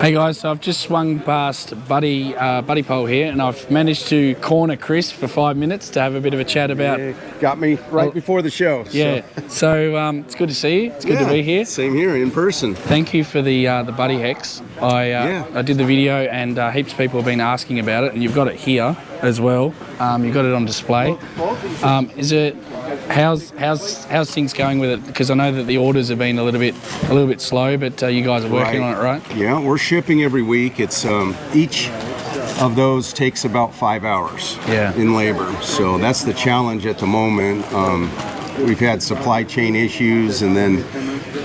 Hey guys, so I've just swung past Buddy Pole here, and I've managed to corner Chris for 5 minutes to have a bit of a chat about. Yeah, got me right before the show. Yeah, so it's good to see you. It's good to be here. Same here in person. Thank you for the Buddy Hex. I did the video, and heaps of people have been asking about it, and you've got it here as well. You've got it on display. Is it? How's things going with it? Because I know that the orders have been a little bit slow, but you guys are working on it, right? Yeah, we're shipping every week. It's each of those takes about 5 hours in labor. So that's the challenge at the moment. We've had supply chain issues, and then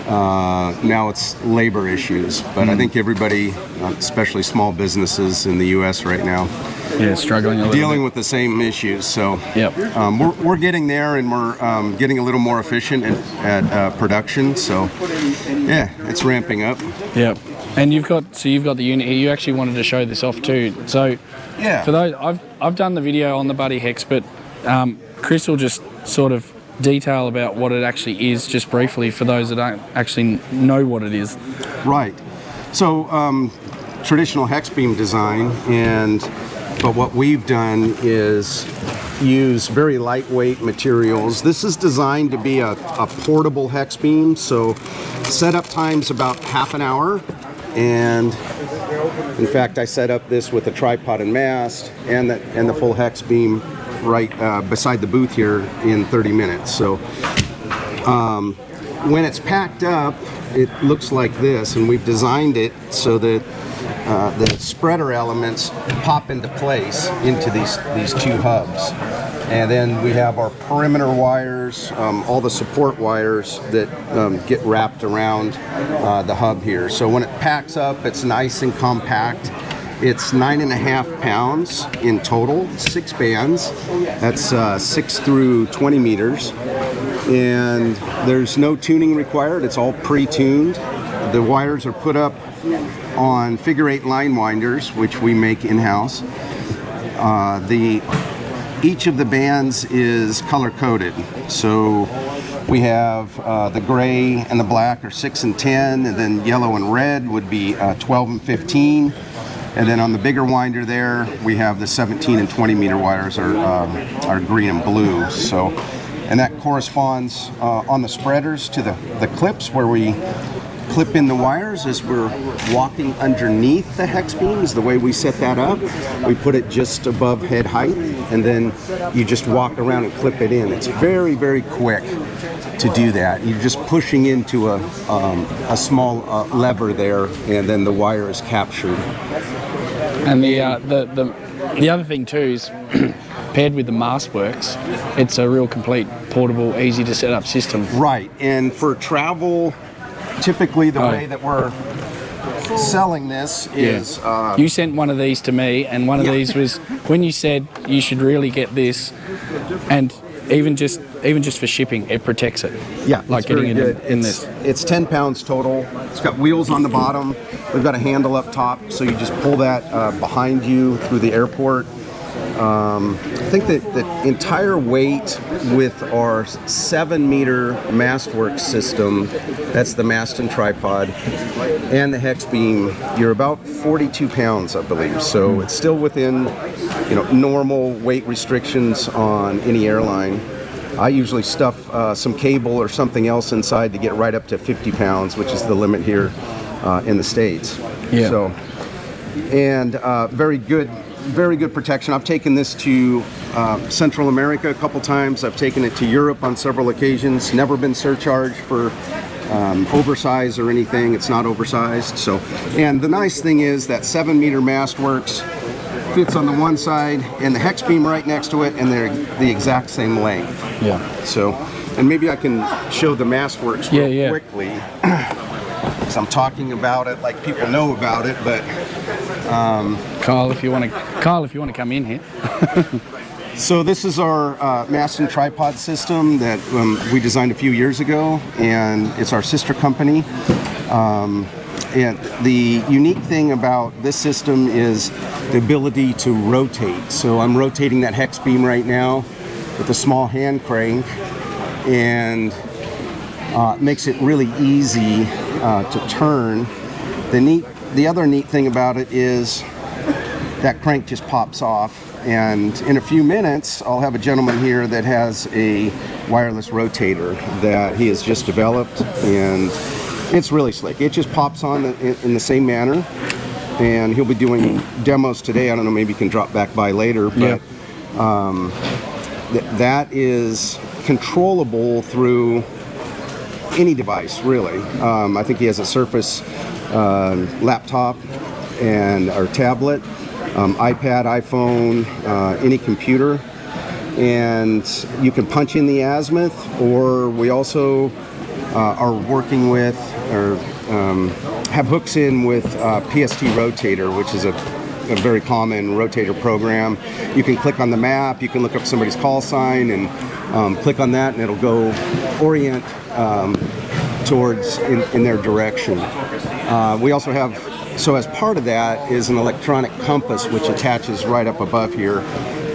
now it's labor issues. But I think everybody, especially small businesses in the U.S. right now, struggling a little dealing bit with the same issues. So Yep. we're getting there, and we're getting a little more efficient at production. So yeah, it's ramping up. Yep. And you've got the unit here. You actually wanted to show this off too. So for those, I've done the video on the Buddy Hex, but Chris will just sort of detail about what it actually is, just briefly, for those that don't actually know what it is. Right. So traditional hex beam design, but what we've done is use very lightweight materials. This is designed to be a portable hex beam, so setup time's about half an hour. And in fact, I set up this with a tripod and mast and the full hex beam right beside the booth here in 30 minutes. So when it's packed up, it looks like this, and we've designed it so that the spreader elements pop into place into these two hubs. And then we have our perimeter wires, all the support wires that get wrapped around the hub here. So when it packs up, it's nice and compact. It's 9.5 pounds in total, 6 bands. That's 6 through 20 meters. And there's no tuning required. It's all pre-tuned. The wires are put up on figure-8 line winders, which we make in-house. Each of the bands is color-coded. So we have the gray and the black are 6 and 10, and then yellow and red would be 12 and 15. And then on the bigger winder there, we have the 17 and 20 meter wires are green and blue. So, and that corresponds on the spreaders to the clips where we clip in the wires as we're walking underneath the hex beams. The way we set that up, we put it just above head height, and then you just walk around and clip it in. It's very, very quick to do that. You're just pushing into a small lever there, and then the wire is captured. And the other thing too is paired with the MastWorks, it's a real complete, portable, easy to set up system. Right, and for travel, typically the way that we're selling this is... you sent one of these to me, and one of these was when you said you should really get this, and even just for shipping, it protects it. Yeah, like getting it in this. It's 10 pounds total. It's got wheels on the bottom. We've got a handle up top, so you just pull that behind you through the airport. I think that the entire weight with our 7-meter MastWorks system, that's the mast and tripod, and the hex beam, you're about 42 pounds, I believe. So it's still within, normal weight restrictions on any airline. I usually stuff some cable or something else inside to get right up to 50 pounds, which is the limit here in the States. Yeah. So, and very good protection. I've taken this to Central America a couple times. I've taken it to Europe on several occasions. Never been surcharged for oversize or anything. It's not oversized. So, and the nice thing is that 7-meter MastWorks fits on the one side, and the hex beam right next to it, and they're the exact same length. Yeah. So, and maybe I can show the MastWorks real quickly. Because I'm talking about it like people know about it, but Kyle, if you want to come in here. So this is our mast and tripod system that we designed a few years ago, and it's our sister company. And the unique thing about this system is the ability to rotate. So I'm rotating that hex beam right now with a small hand crank, and it makes it really easy to turn. The neat the other neat thing about it is that crank just pops off, and in a few minutes I'll have a gentleman here that has a wireless rotator that he has just developed, and it's really slick. It just pops on in the same manner, and he'll be doing demos today. I don't know, maybe you can drop back by later, but that is controllable through any device, really. I think he has a Surface laptop or tablet, iPad, iPhone, any computer, and you can punch in the azimuth, or we also are working with or have hooks in with PST Rotator, which is a very common rotator program. You can click on the map, you can look up somebody's call sign and click on that, and it'll go orient towards in their direction. We also have, so as part of that is an electronic compass which attaches right up above here,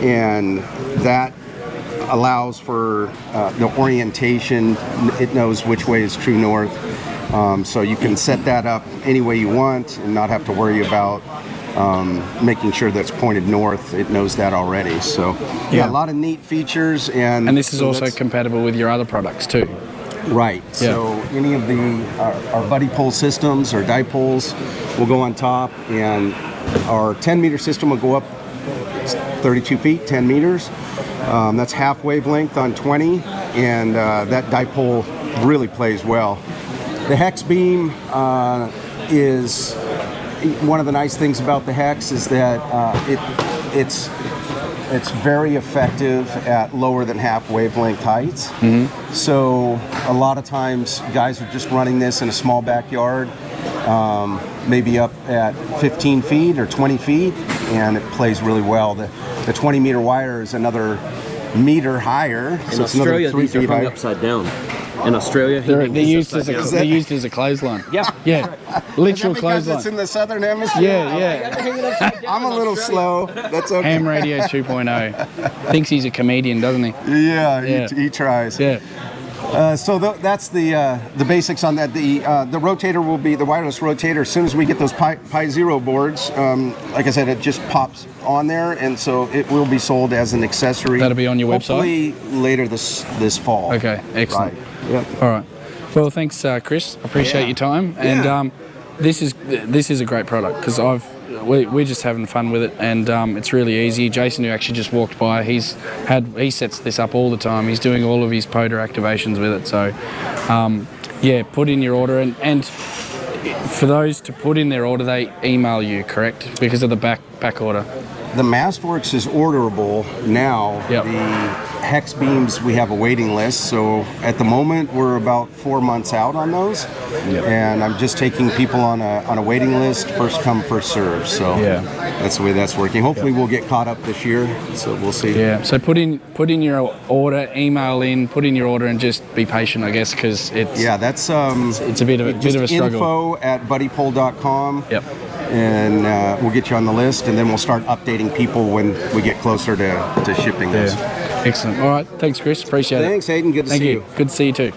and that allows for the orientation. It knows which way is true north, so you can set that up any way you want and not have to worry about making sure that's pointed north. It knows that already. So yeah, a lot of neat features, and this is also compatible with your other products too. Right. Yeah. So any of our buddy pole systems or dipoles will go on top, and our 10-meter system will go up 32 feet, 10 meters. That's half wavelength on 20, and that dipole really plays well. The hex beam is one of the nice things about the hex is that it's very effective at lower than half wavelength heights. Mm-hmm. So a lot of times guys are just running this in a small backyard, maybe up at 15 feet or 20 feet, and it plays really well. The 20-meter wire is another meter higher. In Australia, these are hung upside down. In Australia, they're used as a clothesline. Yeah, literal clothesline. It's in the southern hemisphere. Yeah. I'm a little slow. That's okay. Ham Radio 2.0. Thinks he's a comedian, doesn't he? Yeah. He tries. Yeah. So that's the basics on that. The rotator will be the wireless rotator. As soon as we get those Pi Zero boards, like I said, it just pops on there, and so it will be sold as an accessory. That'll be on your hopefully website? Later this fall. Okay, excellent. Right. Yep. All right. Well, thanks, Chris. Appreciate your time. And this is a great product because we're just having fun with it, and it's really easy. Jason, who actually just walked by, he sets this up all the time. He's doing all of his POTA activations with it. So, put in your order, and for those to put in their order, they email you, correct? Because of the back order. The Mastworks is orderable now. Yep. The hex beams, we have a waiting list, so at the moment we're about 4 months out on those. Yep. And I'm just taking people on a waiting list, first come, first serve. So that's the way that's working. Hopefully we'll get caught up this year, so we'll see. Yeah. So put in your order, email in, put in your order, and just be patient, I guess, because it's it's a bit of a struggle. info@buddypole.com. Yep. And we'll get you on the list, and then we'll start updating people when we get closer to shipping this. Excellent. All right. Thanks, Chris. Appreciate it. Thanks, Hayden. Good to see you. Good to see you too.